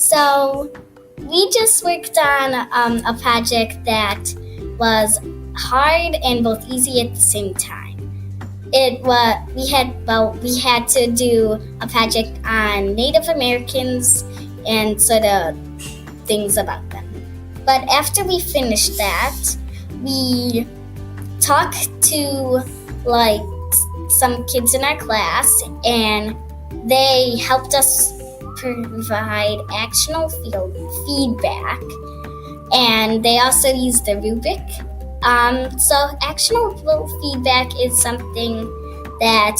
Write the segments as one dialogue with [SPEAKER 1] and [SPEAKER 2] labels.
[SPEAKER 1] So we just worked on a project that was hard and both easy at the same time. We had to do a project on Native Americans and sort of things about them. But after we finished that, we talked to like some kids in our class, and they helped us provide actionable feedback, and they also used the rubric. So actionable feedback is something that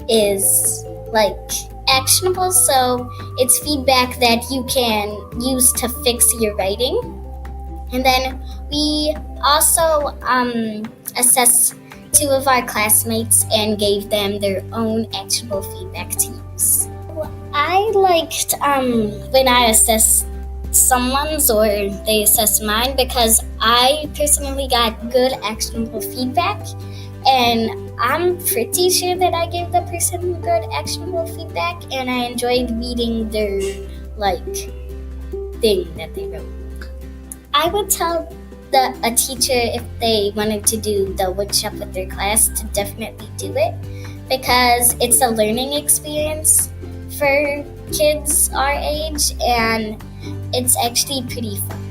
[SPEAKER 1] is like actionable, so it's feedback that you can use to fix your writing. And then we also assessed 2 of our classmates and gave them their own actionable feedback to use. I liked when I assessed someone's or they assessed mine, because I personally got good actionable feedback, and I'm pretty sure that I gave the person good actionable feedback, and I enjoyed reading their thing that they wrote. I would tell a teacher, if they wanted to do the workshop with their class, to definitely do it, because it's a learning experience for kids our age, and it's actually pretty fun.